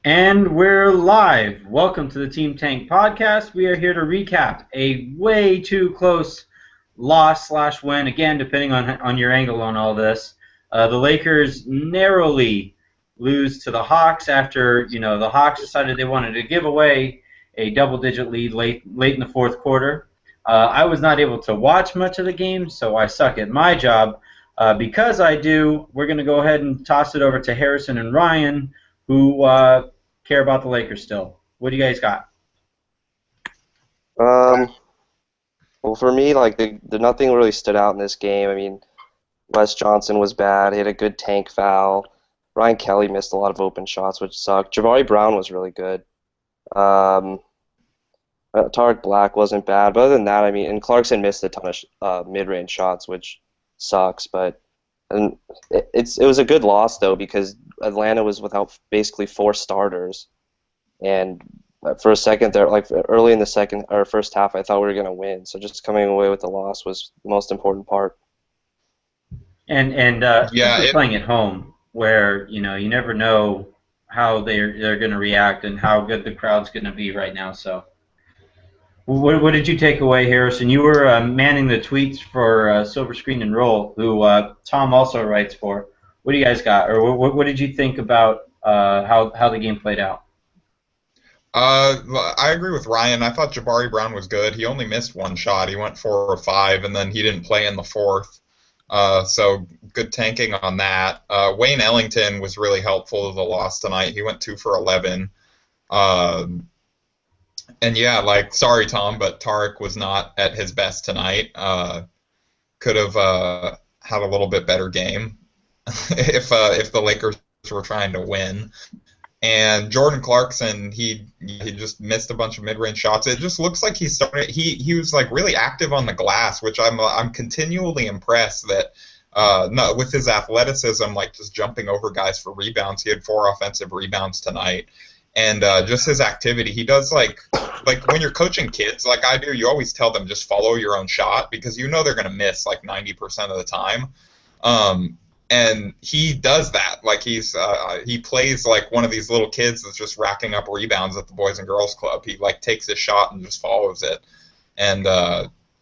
And we're live. Welcome to the Team Tank podcast. We are here to recap a way too close loss slash win, again, depending on your angle on all this. The Lakers narrowly lose to the Hawks after, the Hawks decided they wanted to give away a double-digit lead late in the fourth quarter. I was not able to watch much of the game, so I suck at my job. Because I do, we're going to go ahead and toss it over to Harrison and Ryan, who care about the Lakers still. What do you guys got? Well, for me, nothing really stood out in this game. I mean, Wes Johnson was bad. He had a good tank foul. Ryan Kelly missed a lot of open shots, which sucked. Jabari Brown was really good. Tarek Black wasn't bad. But other than that, I mean, and Clarkson missed a ton of mid-range shots, which sucks. And it was a good loss, though, because Atlanta was without basically 4 starters. And for a second there, early in the second or first half, I thought we were going to win. So just coming away with the loss was the most important part. And playing at home, where you never know how they're going to react and how good the crowd's going to be right now. So, what did you take away, Harrison? You were manning the tweets for Silver Screen and Roll, who Tom also writes for. What do you guys got, or what did you think about how the game played out? I agree with Ryan. I thought Jabari Brown was good. He only missed 1 shot. He went 4 or 5, and then he didn't play in the fourth. So good tanking on that. Wayne Ellington was really helpful to the loss tonight. He went 2 for 11. And yeah, sorry, Tom, but Tarek was not at his best tonight. Could have had a little bit better game if the Lakers were trying to win. And Jordan Clarkson, he just missed a bunch of mid-range shots. It just looks like he started. He was really active on the glass, which I'm continually impressed that with his athleticism, just jumping over guys for rebounds. He had 4 offensive rebounds tonight, and just his activity. He does like when you're coaching kids, like I do. You always tell them just follow your own shot because they're going to miss 90% of the time. And he does that. He plays like one of these little kids that's just racking up rebounds at the Boys and Girls Club. He takes his shot and just follows it, and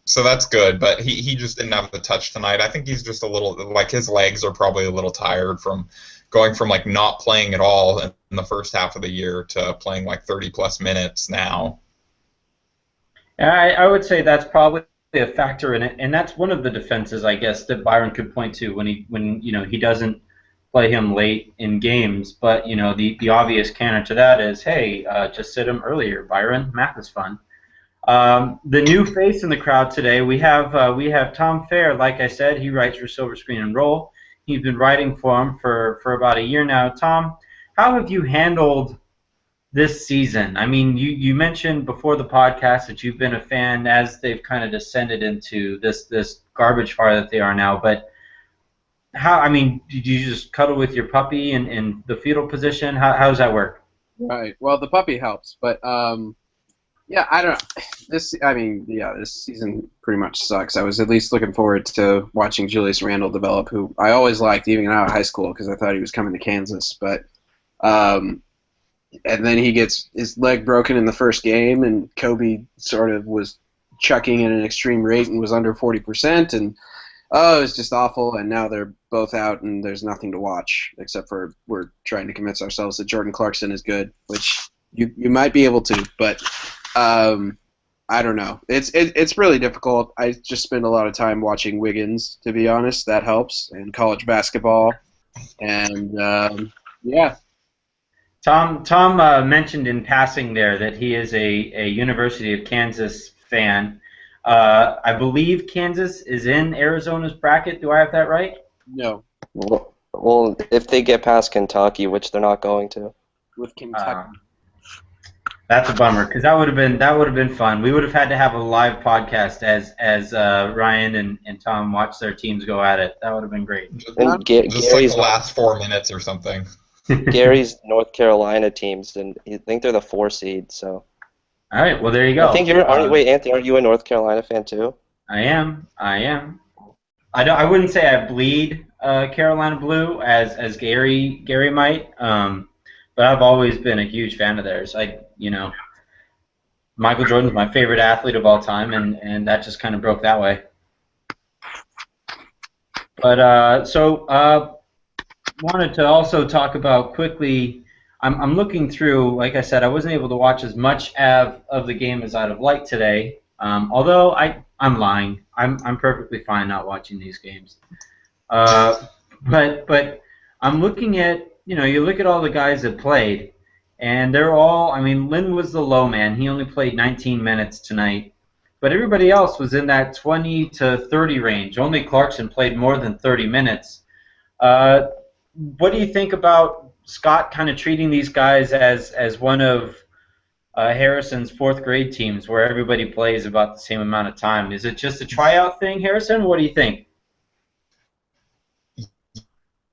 so that's good. But he just didn't have the touch tonight. I think he's just a little his legs are probably a little tired from going from not playing at all in the first half of the year to playing 30+ minutes now. I would say that's probably a factor in it, and that's one of the defenses, I guess, that Byron could point to when he doesn't play him late in games. But the obvious counter to that is, hey, just sit him earlier, Byron. Math is fun. The new face in the crowd today, we have Tom Fehr. Like I said, he writes for Silver Screen and Roll. He's been writing for him for about a year now. Tom, how have you handled this season? I mean, you mentioned before the podcast that you've been a fan as they've kind of descended into this garbage fire that they are now. But did you just cuddle with your puppy in the fetal position? How does that work? Right. Well, the puppy helps, but yeah, I don't know. This season pretty much sucks. I was at least looking forward to watching Julius Randle develop, who I always liked even out of high school because I thought he was coming to Kansas, but. And then he gets his leg broken in the first game, and Kobe sort of was chucking at an extreme rate and was under 40%, and it was just awful, and now they're both out, and there's nothing to watch, except for we're trying to convince ourselves that Jordan Clarkson is good, which you might be able to, but I don't know. It's really difficult. I just spend a lot of time watching Wiggins, to be honest. That helps, and college basketball, and yeah. Tom mentioned in passing there that he is a University of Kansas fan. I believe Kansas is in Arizona's bracket. Do I have that right? No. Well, if they get past Kentucky, which they're not going to. With Kentucky. That's a bummer because that would have been fun. We would have had to have a live podcast as Ryan and Tom watch their teams go at it. That would have been great. Just the last 4 minutes or something. Gary's North Carolina teams, and I think they're the 4 seed. So. All right. Well, there you go. I think wait, Anthony, aren't you a North Carolina fan too? I am. I wouldn't say I bleed Carolina blue as Gary might. but I've always been a huge fan of theirs. Michael Jordan's my favorite athlete of all time, and that just kind of broke that way. But wanted to also talk about quickly. I'm looking through. Like I said, I wasn't able to watch as much of the game as I'd have liked today. Although I'm lying. I'm perfectly fine not watching these games. But I'm looking at, you look at all the guys that played, and they're all. I mean, Lynn was the low man. He only played 19 minutes tonight. But everybody else was in that 20 to 30 range. Only Clarkson played more than 30 minutes. Uh, what do you think about Scott kind of treating these guys as one of Harrison's fourth grade teams where everybody plays about the same amount of time? Is it just a tryout thing, Harrison? What do you think?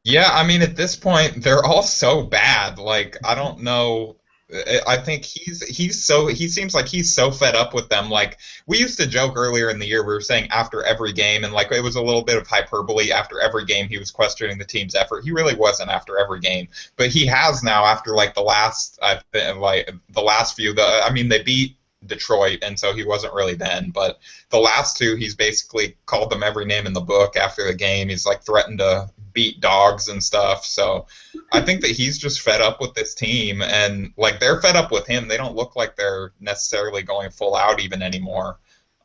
Yeah, I mean, at this point, they're all so bad. Like, I don't know. I think he seems like he's so fed up with them. Like, we used to joke earlier in the year, we were saying after every game, and like it was a little bit of hyperbole. After every game, he was questioning the team's effort. He really wasn't after every game, but he has now after like the last few. I mean, they beat Detroit, and so he wasn't really then. But the last two, he's basically called them every name in the book after the game. He's like threatened to beat dogs and stuff. So I think that he's just fed up with this team, and like they're fed up with him. They don't look like they're necessarily going full out even anymore.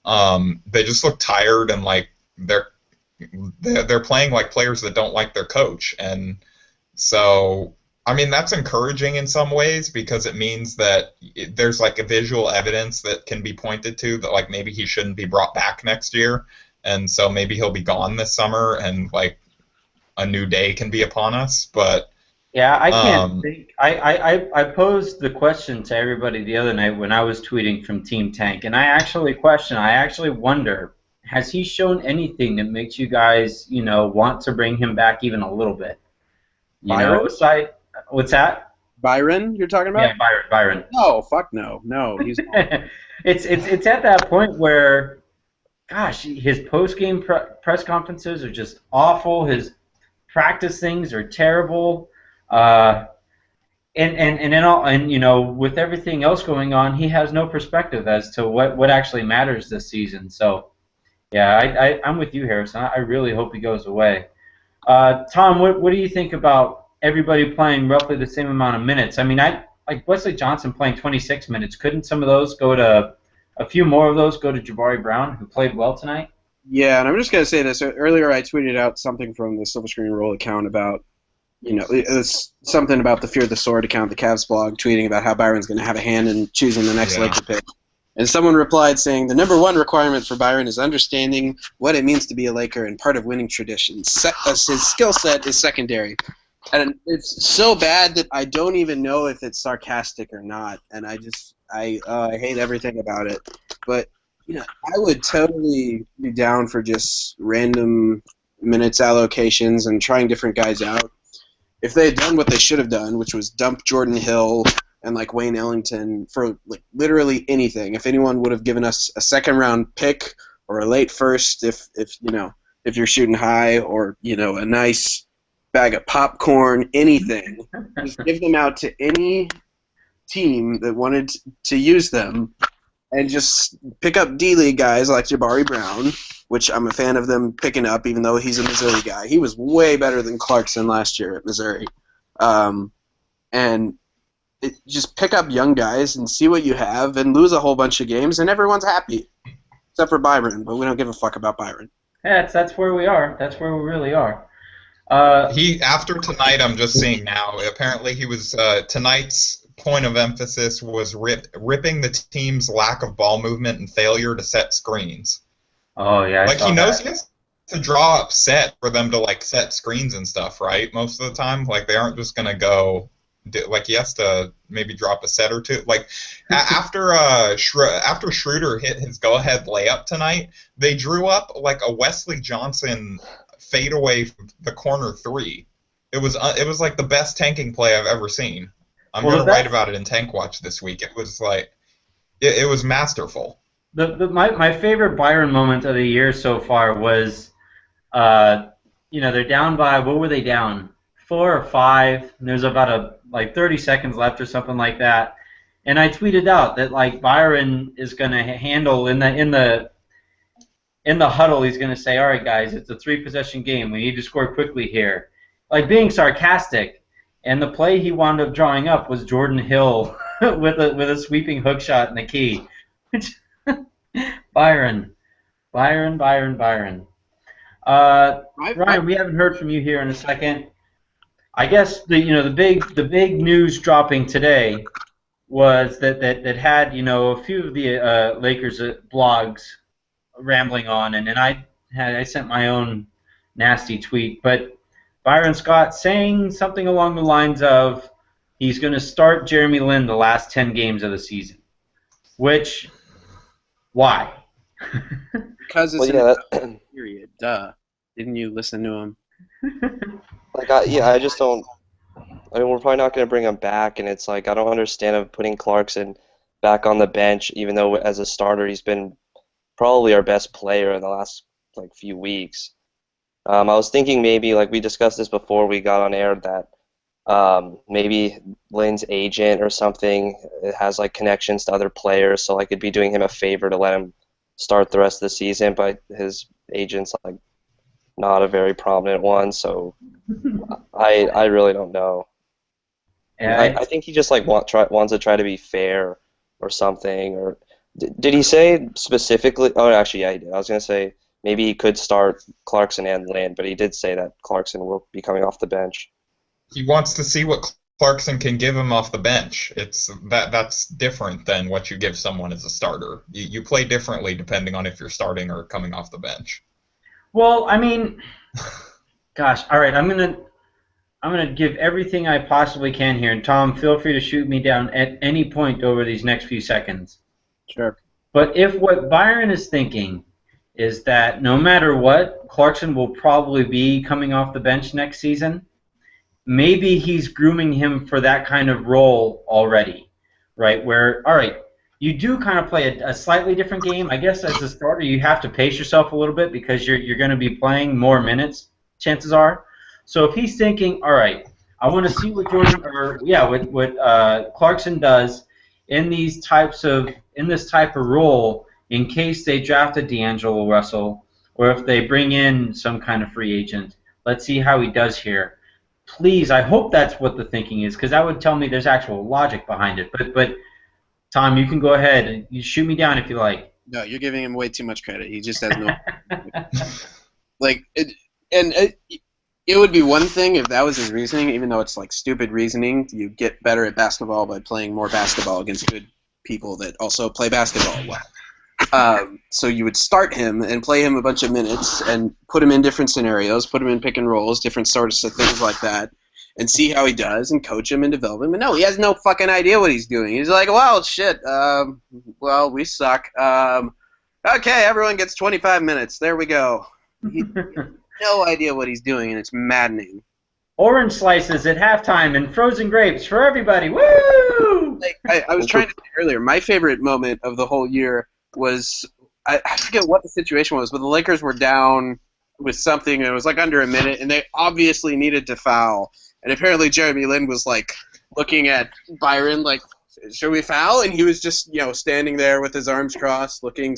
They just look tired, and like they're playing like players that don't like their coach, and so I mean that's encouraging in some ways because it means that there's like a visual evidence that can be pointed to that like maybe he shouldn't be brought back next year, and so maybe he'll be gone this summer, and like a new day can be upon us. But Yeah, I can't think. I posed the question to everybody the other night when I was tweeting from Team Tank, and I actually wonder, has he shown anything that makes you guys, want to bring him back even a little bit? Byron? What's that? Byron, you're talking about? Yeah, Byron. No, fuck no. No, he's not. It's at that point where, gosh, his post-game press conferences are just awful. His practice things are terrible. And with everything else going on, he has no perspective as to what actually matters this season. So, yeah, I'm with you, Harrison. I really hope he goes away. Tom, what do you think about everybody playing roughly the same amount of minutes? I mean, I like Wesley Johnson playing 26 minutes. Couldn't some of those a few more of those go to Jabari Brown, who played well tonight? Yeah, and I'm just going to say this. Earlier I tweeted out something from the Silver Screen Roll account about, it's something about the Fear the Sword account, the Cavs blog, tweeting about how Byron's going to have a hand in choosing the next Laker pick. And someone replied saying, the number one requirement for Byron is understanding what it means to be a Laker and part of winning traditions. His skill set is secondary. And it's so bad that I don't even know if it's sarcastic or not. And I hate everything about it. But, I would totally be down for just random minutes allocations and trying different guys out. If they had done what they should have done, which was dump Jordan Hill and like Wayne Ellington for like literally anything. If anyone would have given us a second round pick or a late first, if you're shooting high, or a nice bag of popcorn, anything, just give them out to any team that wanted to use them, and just pick up D-League guys like Jabari Brown, which I'm a fan of them picking up, even though he's a Missouri guy. He was way better than Clarkson last year at Missouri. Just pick up young guys and see what you have and lose a whole bunch of games, and everyone's happy. Except for Byron, but we don't give a fuck about Byron. Yeah, that's where we are. That's where we really are. After tonight, I'm just seeing now, apparently he was, tonight's point of emphasis was ripping the team's lack of ball movement and failure to set screens. Oh, yeah. Like, he knows he has to draw up set for them to, like, set screens and stuff, right? Most of the time. Like, they aren't just going to go, like, he has to maybe drop a set or two. Like, after Schroeder hit his go-ahead layup tonight, they drew up, like, a Wesley Johnson fadeaway from the corner three. It was like the best tanking play I've ever seen. I'm going to write about it in Tank Watch this week. It was like, it was masterful. My favorite Byron moment of the year so far was, they're down by, what were they down? 4 or 5. And there's about like 30 seconds left or something like that. And I tweeted out that like Byron is going to handle in the huddle. He's going to say, "All right, guys, it's a 3-possession game. We need to score quickly here," like being sarcastic. And the play he wound up drawing up was Jordan Hill with a sweeping hook shot in the key. Byron, Byron, Byron, Byron. Ryan, we haven't heard from you here in a second. I guess the big news dropping today was that had a few of the Lakers blogs rambling on, and I sent my own nasty tweet, but Byron Scott saying something along the lines of he's going to start Jeremy Lin the last 10 games of the season. Which, why? Because it's an period. Duh. Didn't you listen to him? I just don't. I mean, we're probably not going to bring him back, and it's like I don't understand him putting Clarkson back on the bench, even though as a starter he's been probably our best player in the last like few weeks. I was thinking maybe, like we discussed this before we got on air, that maybe Lynn's agent or something has like connections to other players, so like it'd be doing him a favor to let him start the rest of the season, but his agent's like not a very prominent one, so I really don't know. I think he just like wants to try to be fair or something. Or did he say specifically? Oh, actually, yeah, he did. I was gonna say maybe he could start Clarkson and Lynn, but he did say that Clarkson will be coming off the bench. He wants to see what Clarkson can give him off the bench. That's different than what you give someone as a starter. You play differently depending on if you're starting or coming off the bench. Well, I mean, gosh, all right, I'm gonna give everything I possibly can here, and Tom, feel free to shoot me down at any point over these next few seconds. Sure. But if what Byron is thinking is that no matter what, Clarkson will probably be coming off the bench next season, maybe he's grooming him for that kind of role already, right? Where, all right, you do kind of play a slightly different game. I guess as a starter, you have to pace yourself a little bit because you're going to be playing more minutes, chances are. So if he's thinking, all right, I want to see what Clarkson does in this type of role in case they draft a D'Angelo Russell or if they bring in some kind of free agent. Let's see how he does here. Please, I hope that's what the thinking is, because that would tell me there's actual logic behind it. But Tom, you can go ahead and you shoot me down if you like. No, you're giving him way too much credit. He just has no. It would be one thing if that was his reasoning, even though it's like stupid reasoning. You get better at basketball by playing more basketball against good people that also play basketball well. So you would start him and play him a bunch of minutes and put him in different scenarios, put him in pick and rolls, different sorts of things like that, and see how he does and coach him and develop him. But no, he has no fucking idea what he's doing. He's like, well, shit, well, we suck. Okay, everyone gets 25 minutes. There we go. He no idea what he's doing, and it's maddening. Orange slices at halftime and frozen grapes for everybody. Woo! I was trying to say earlier, my favorite moment of the whole year was, I forget what the situation was, but the Lakers were down with something, and it was like under a minute, and they obviously needed to foul. And apparently Jeremy Lin was like looking at Byron like, should we foul? And he was just, standing there with his arms crossed, looking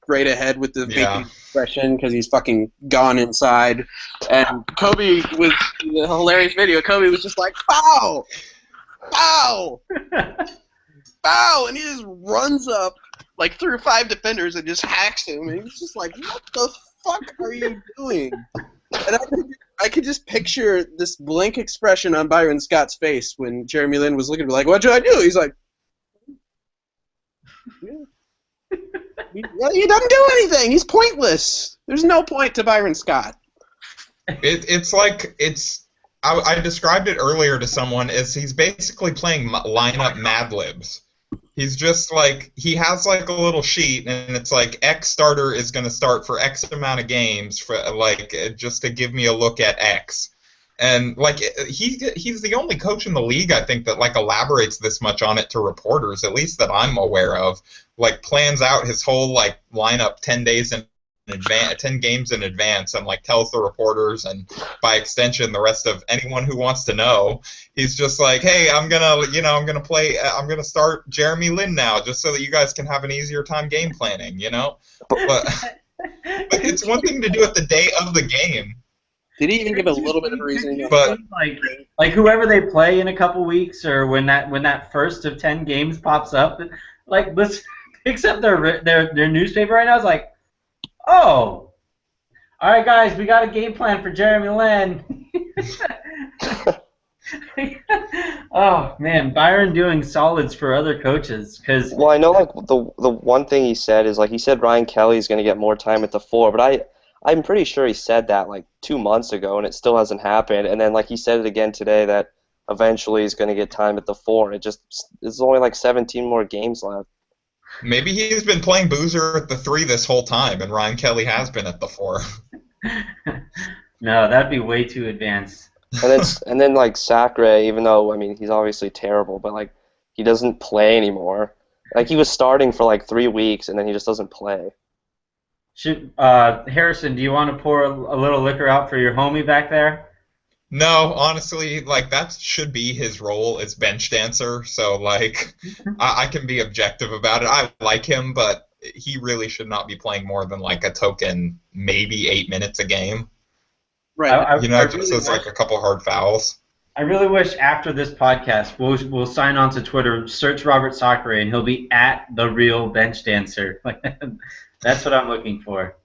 straight ahead with the big expression because he's fucking gone inside. And Kobe was the hilarious video. Kobe was just like, foul! Foul! Foul! And he just runs up like through 5 defenders and just hacks him. And he's just like, what the fuck are you doing? And I could just picture this blank expression on Byron Scott's face when Jeremy Lin was looking at him like, what should I do? He's like, he doesn't do anything. He's pointless. There's no point to Byron Scott. I described it earlier to someone as he's basically playing lineup Mad Libs. He's just like, he has like a little sheet, and it's like X starter is going to start for X amount of games for like just to give me a look at X. And like he's the only coach in the league, I think, that like elaborates this much on it to reporters, at least that I'm aware of. Like plans out his whole like lineup 10 days in advance, 10 games in advance, and like tells the reporters and by extension the rest of anyone who wants to know. He's just like, hey, I'm gonna start Jeremy Lin now, just so that you guys can have an easier time game planning, you know. But it's one thing to do it the day of the game. Did he even give a little bit of reasoning? But like whoever they play in a couple weeks, or when that first of 10 games pops up, like let's picks up their newspaper right now. It's like, oh, all right, guys, we got a game plan for Jeremy Lin. Oh man, Byron doing solids for other coaches because. Well, I know like the one thing he said is like he said Ryan Kelly's going to get more time at the 4, but I'm pretty sure he said that like 2 months ago, and it still hasn't happened. And then like he said it again today that eventually he's going to get time at the 4. It's only like 17 more games left. Maybe he's been playing Boozer at the 3 this whole time, and Ryan Kelly has been at the 4. No, that'd be way too advanced. And then like Sacre, even though I mean he's obviously terrible, but like he doesn't play anymore. Like he was starting for like 3 weeks, and then he just doesn't play. Harrison, do you want to pour a little liquor out for your homie back there? No, honestly, like that should be his role as bench dancer. So like, I can be objective about it. I like him, but he really should not be playing more than like a token, maybe 8 minutes a game. Right. Just as like a couple hard fouls. I really wish after this podcast we'll sign on to Twitter, search Robert Sacre, and he'll be at the real bench dancer. That's what I'm looking for.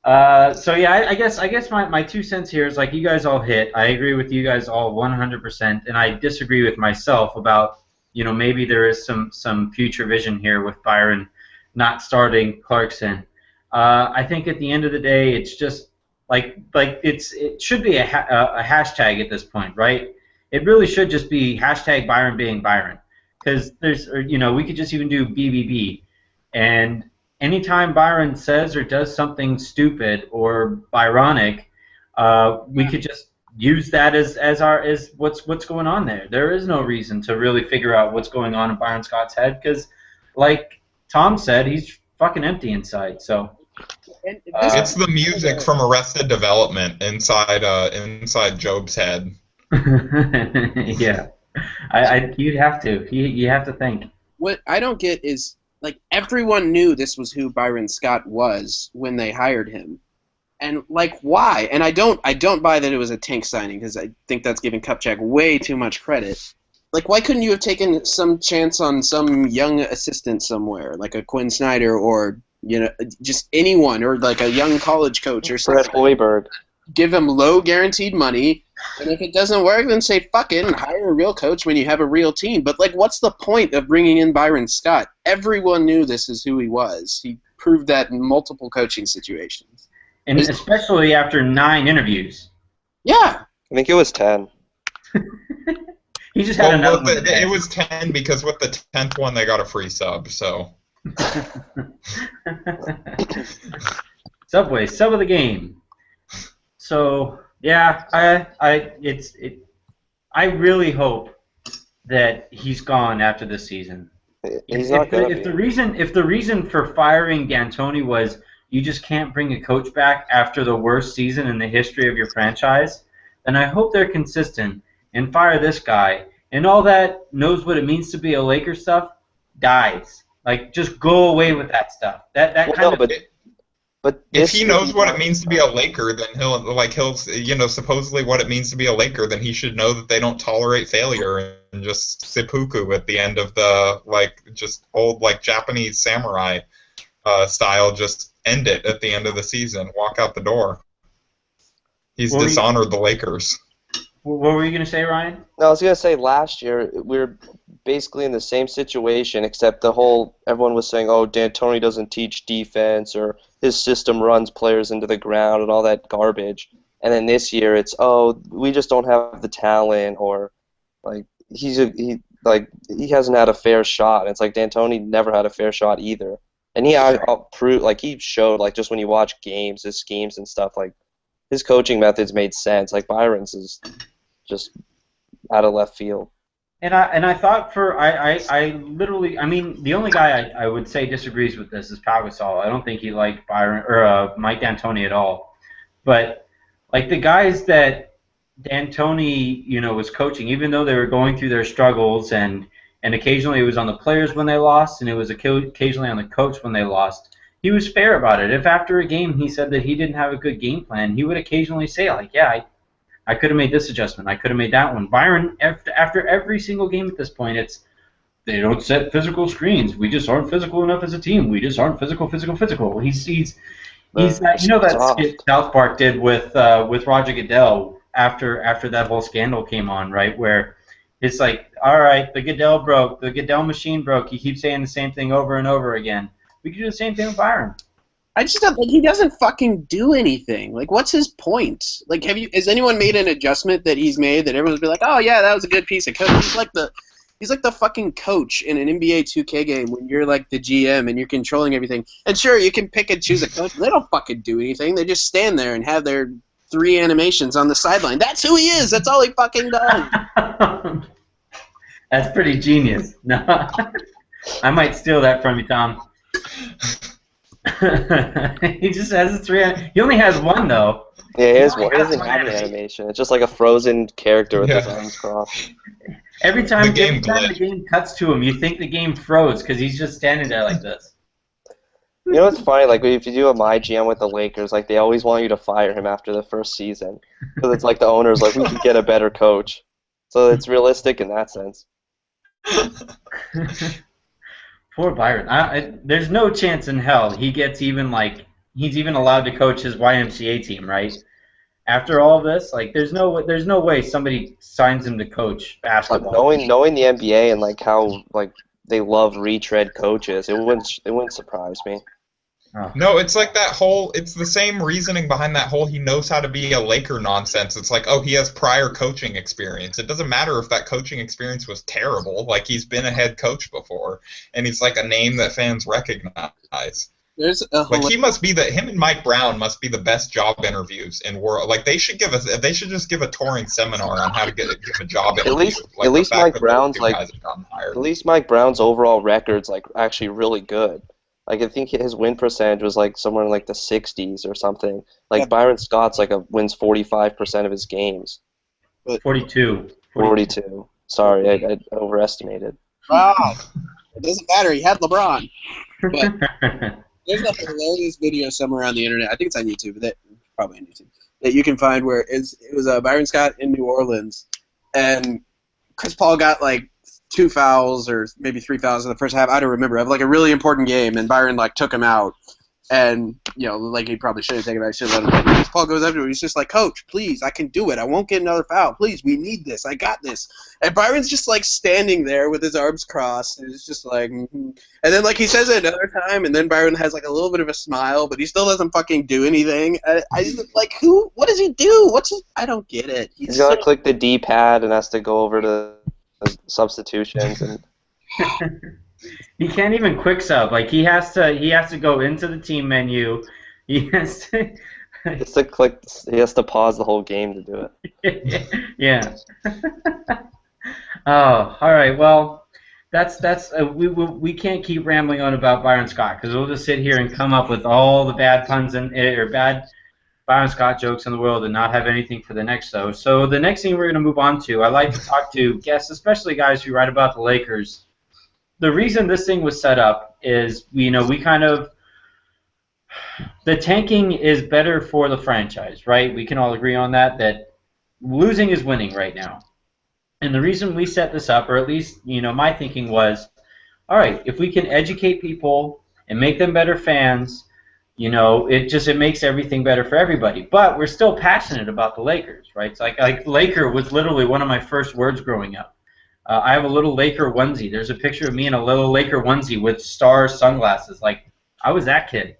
So yeah, I guess my 2 cents here is like you guys all hit. I agree with you guys all 100%, and I disagree with myself about maybe there is some future vision here with Byron not starting Clarkson. I think at the end of the day, it's just like it should be a hashtag at this point, right? It really should just be hashtag Byron being Byron, because we could just even do BBB, and anytime Byron says or does something stupid or Byronic, we could just use that as what's going on there. There is no reason to really figure out what's going on in Byron Scott's head because, like Tom said, he's fucking empty inside. So it's the music from Arrested Development inside Job's head. Yeah, you'd have to. You have to think. What I don't get is, like, everyone knew this was who Byron Scott was when they hired him. And, like, why? And I don't buy that it was a tank signing, because I think that's giving Kupchak way too much credit. Like, why couldn't you have taken some chance on some young assistant somewhere, like a Quinn Snyder or, just anyone, or like a young college coach or something? Fred Hoiberg. Give him low guaranteed money, and if it doesn't work, then say fuck it and hire a real coach when you have a real team. But like, what's the point of bringing in Byron Scott? Everyone knew this is who he was. He proved that in multiple coaching situations, and especially after 9 interviews. Yeah, I think it was 10. He just had another one. It was 10 because with the 10th one they got a free sub. So Subway sub of the game. So yeah, I really hope that he's gone after this season. If the reason for firing D'Antoni was you just can't bring a coach back after the worst season in the history of your franchise, then I hope they're consistent and fire this guy, and all that knows what it means to be a Laker stuff dies. Like, just go away with that stuff. But if he knows what it means to be a Laker, then he'll supposedly what it means to be a Laker, then he should know that they don't tolerate failure and just seppuku at the end of the just old Japanese samurai style. Just end it at the end of the season. Walk out the door. He's dishonored the Lakers. What were you gonna say, Ryan? No, I was gonna say last year we were basically in the same situation, except everyone was saying, oh, D'Antoni doesn't teach defense, or his system runs players into the ground, and all that garbage. And then this year it's, oh, we just don't have the talent, or like he hasn't had a fair shot. And it's like D'Antoni never had a fair shot either. And he showed just when you watch games, his schemes and stuff, like his coaching methods made sense. Like Byron's is just out of left field. And I thought I literally, I mean, the only guy I would say disagrees with this is Pau Gasol. I don't think he liked Byron or Mike D'Antoni at all. But like the guys that D'Antoni, was coaching, even though they were going through their struggles, and occasionally it was on the players when they lost, and it was occasionally on the coach when they lost. He was fair about it. If after a game he said that he didn't have a good game plan, he would occasionally say like, "Yeah, I could have made this adjustment. I could have made that one." Byron, after every single game at this point, it's they don't set physical screens. We just aren't physical enough as a team. We just aren't physical. He's that Soft. skit South Park did with Roger Goodell after that whole scandal came on, right? Where it's like, all right, the Goodell broke, the Goodell machine broke. You keep saying the same thing over and over again. We could do the same thing with Byron. I just don't like he doesn't fucking do anything. Like, what's his point? Like, has anyone made an adjustment that he's made that everyone's be like, oh yeah, that was a good piece of code? He's like the fucking coach in an NBA 2K game when you're like the GM and you're controlling everything. And sure, you can pick and choose a coach. They don't fucking do anything. They just stand there and have their 3 animations on the sideline. That's who he is. That's all he fucking does. That's pretty genius. No, I might steal that from you, Tom. He just has his 3. He only has one though. Yeah, He he only has doesn't one have an animation. animation. It's just like a frozen character with his Yeah. arms crossed. Every time The game the game cuts to him, you think the game froze because he's just standing there like this. You know what's funny? Like if you do a my GM with the Lakers, like they always want you to fire him after the first season, because it's like the owner's like we could get a better coach. So it's realistic in that sense. Poor Byron. There's no chance in hell he gets he's even allowed to coach his YMCA team, right? After all this, like there's no way somebody signs him to coach But basketball. knowing the NBA and like how like they love retread coaches, it wouldn't surprise me. No, it's like that whole. It's the same reasoning behind that whole he knows how to be a Laker nonsense. It's like, oh, he has prior coaching experience. It doesn't matter if that coaching experience was terrible. Like he's been a head coach before, and he's like a name that fans recognize. There's a Like him and Mike Brown must be the best job interviews in world. Like they should just give a touring seminar on how to give a job interview. At least the fact Mike that those Brown's two like guys have gotten hired. at least Mike Brown's overall record's like actually really good. Like I think his win percentage was like somewhere in like the 60s or something. Like Yeah. Byron Scott's like wins 45% of his games. 42. 42. Sorry, I overestimated. wow. It doesn't matter. He had LeBron. There's a hilarious video somewhere on the internet. I think it's on YouTube. Probably on YouTube. That you can find where it was Byron Scott in New Orleans, and Chris Paul got like 2 fouls or maybe 3 fouls in the first half. I don't remember. It was like a really important game, and Byron like took him out, and like he probably should have taken him out. Should have let him. Chris Paul goes after him. He's just like, "Coach, please, I can do it. I won't get another foul. Please, we need this. I got this." And Byron's just like standing there with his arms crossed, and it's just like, And then like he says it another time, and then Byron has like a little bit of a smile, but he still doesn't fucking do anything. I just like who? What does he do? I don't get it. He's gotta click the D-pad and has to go over to the substitutions and He can't even quick sub. Like he has to go into the team menu. He has to. just to click. He has to pause the whole game to do it. Yeah. Oh, all right. Well, that's we can't keep rambling on about Byron Scott because we'll just sit here and come up with all the bad puns or bad Byron Scott jokes in the world and not have anything for the next show. So the next thing we're going to move on to, I like to talk to guests, especially guys who write about the Lakers. The reason this thing was set up is, we kind of, the tanking is better for the franchise, right? We can all agree on that losing is winning right now. And the reason we set this up, or at least, my thinking was, all right, if we can educate people and make them better fans, it makes everything better for everybody. But we're still passionate about the Lakers, right? It's like Laker was literally one of my first words growing up. I have a little Laker onesie. There's a picture of me in a little Laker onesie with star sunglasses. Like, I was that kid.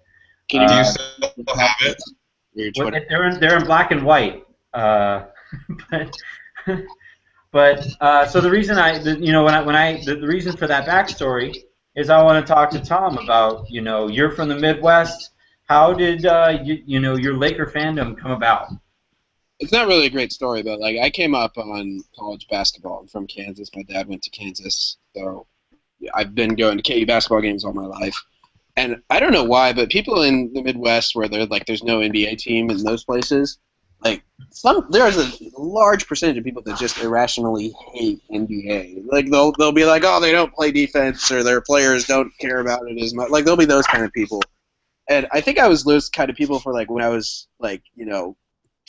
Do you still have it? They're in black and white. But so the reason the reason for that backstory is I want to talk to Tom about, you're from the Midwest. How did your Laker fandom come about? It's not really a great story, but like I came up on college basketball. I'm from Kansas. My dad went to Kansas, so I've been going to KU basketball games all my life. And I don't know why, but people in the Midwest where there's no NBA team in those places, like there's a large percentage of people that just irrationally hate NBA. Like they'll be like, oh, they don't play defense or their players don't care about it as much. Like there'll be those kind of people. And I think I was those kind of people for like when I was like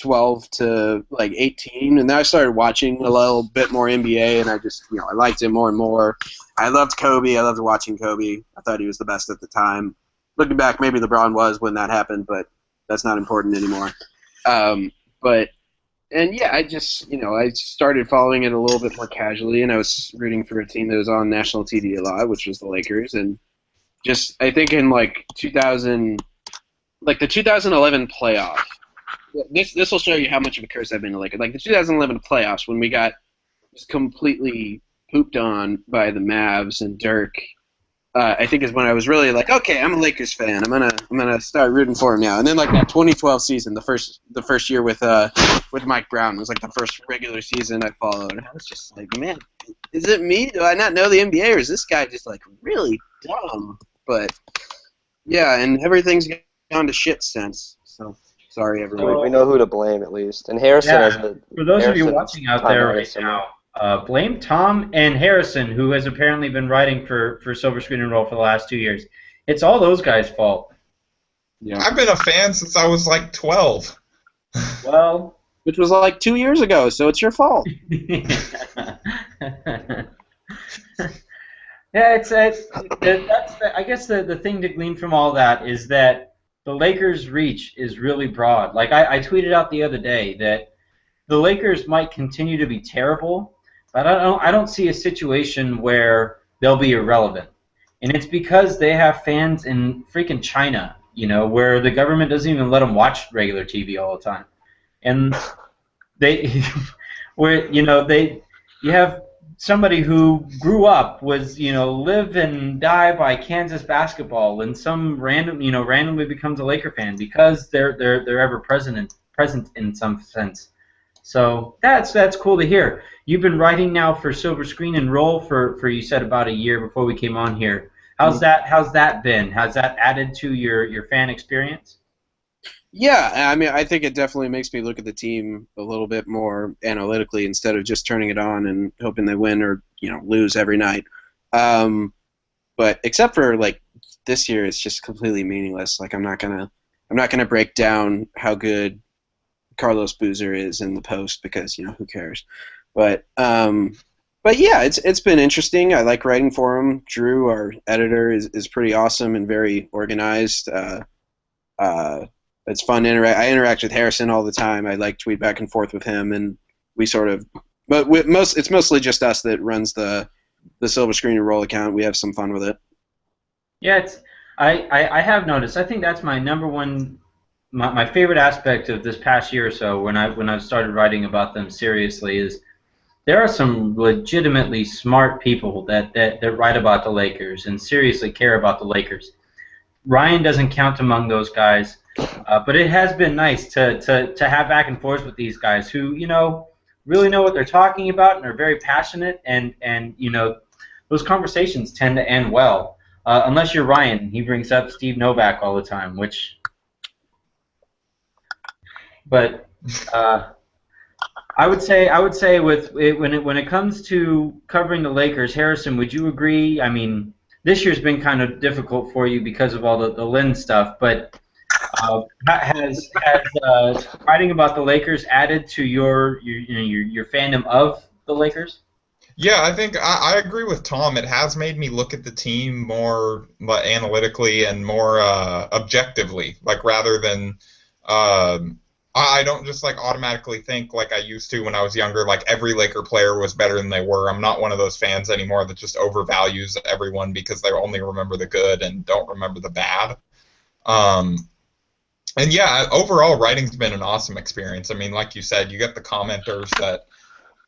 12 to like 18, and then I started watching a little bit more NBA, and I just I liked it more and more. I loved Kobe. I loved watching Kobe. I thought he was the best at the time. Looking back, maybe LeBron was when that happened, but that's not important anymore. I just I started following it a little bit more casually, and I was rooting for a team that was on national TV a lot, which was the Lakers, and just I think in like 2000, like the 2011 playoff. This will show you how much of a curse I've been to Lakers. Like the 2011 playoffs, when we got just completely pooped on by the Mavs and Dirk, I think is when I was really like, okay, I'm a Lakers fan. I'm gonna start rooting for him now. And then like that 2012 season, the first year with Mike Brown was like the first regular season I followed. And I was just like, man, is it me? Do I not know the NBA, or is this guy just like really dumb? But yeah, and everything's gone to shit since. So. Sorry, everyone. We know who to blame at least. And Harrison has for those of you watching out there right now, blame Tom and Harrison, who has apparently been writing for Silver Screen and Roll for the last 2 years. It's all those guys' fault. Yeah. I've been a fan since I was like 12. Well, which was like 2 years ago, so it's your fault. Yeah, that's I guess the thing to glean from all that is that the Lakers' reach is really broad. Like I tweeted out the other day that the Lakers might continue to be terrible, but I don't see a situation where they'll be irrelevant. And it's because they have fans in freaking China, where the government doesn't even let them watch regular TV all the time. And they you have somebody who grew up live and die by Kansas basketball, and some randomly becomes a Laker fan because they're ever present in some sense. So that's cool to hear. You've been writing now for Silver Screen and Roll for you said about a year before we came on here. How's that been? Has that added to your fan experience? Yeah, I mean, I think it definitely makes me look at the team a little bit more analytically instead of just turning it on and hoping they win or lose every night. But except for like this year, it's just completely meaningless. Like I'm not gonna break down how good Carlos Boozer is in the post because who cares. But yeah, it's been interesting. I like writing for him. Drew, our editor, is pretty awesome and very organized. It's fun to interact. I interact with Harrison all the time. I like tweet back and forth with him, and we sort of. But it's mostly just us that runs the Silver Screen and Roll account. We have some fun with it. Yeah, I have noticed. I think that's my number one, my favorite aspect of this past year or so when I started writing about them seriously is there are some legitimately smart people that write about the Lakers and seriously care about the Lakers. Ryan doesn't count among those guys. But it has been nice to have back and forth with these guys who, really know what they're talking about and are very passionate, and those conversations tend to end well. Unless you're Ryan, he brings up Steve Novak all the time, but I would say when it comes to covering the Lakers, Harrison, would you agree? I mean, this year's been kind of difficult for you because of all the Lynn stuff, but has writing about the Lakers added to your fandom of the Lakers? Yeah, I think I agree with Tom. It has made me look at the team more analytically and more objectively, like rather than I don't just like automatically think like I used to when I was younger, like every Laker player was better than they were. I'm not one of those fans anymore that just overvalues everyone because they only remember the good and don't remember the bad. And yeah, overall, writing's been an awesome experience. I mean, like you said, you get the commenters that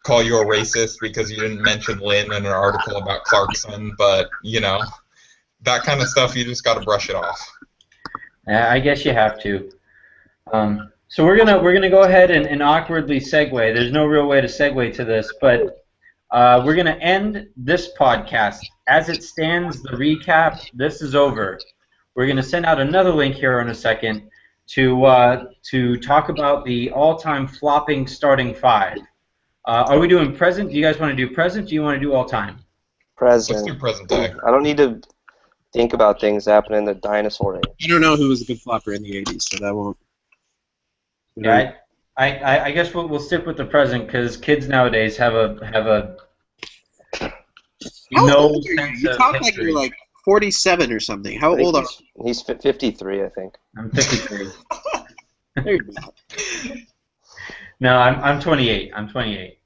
call you a racist because you didn't mention Lynn in an article about Clarkson, but, that kind of stuff, you just got to brush it off. I guess you have to. So we're gonna go ahead and awkwardly segue. There's no real way to segue to this, but we're gonna end this podcast as it stands. The recap. This is over. We're gonna send out another link here in a second to talk about the all-time flopping starting five. Are we doing present? Do you guys want to do present? Do you want to do all-time? Let's Present. do present day. I don't need to think about things happening in the dinosaur age. I don't know who was a good flopper in the 80s, so that won't. Yeah, I guess we'll stick with the present because kids nowadays have a How no old are you? sense You of talk like history. you're like 47 or something. How I think old are he's 53, I think. I'm 53. you? There you go. No, I'm 28. I'm 28.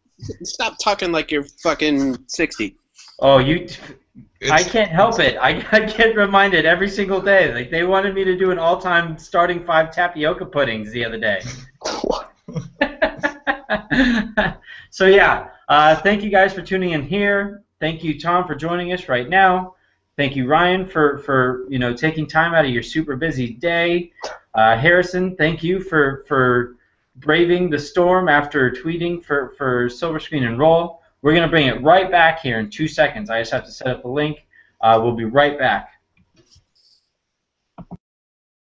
Stop talking like you're fucking 60. Oh, I It's, can't help it. I get reminded every single day. Like they wanted me to do an all-time starting five tapioca puddings the other day. So yeah, thank you guys for tuning in here. Thank you, Tom, for joining us right now. Thank you, Ryan, for taking time out of your super busy day. Harrison, thank you for braving the storm after tweeting for Silver Screen and Roll. We're gonna bring it right back here in 2 seconds. I just have to set up the link. We'll be right back.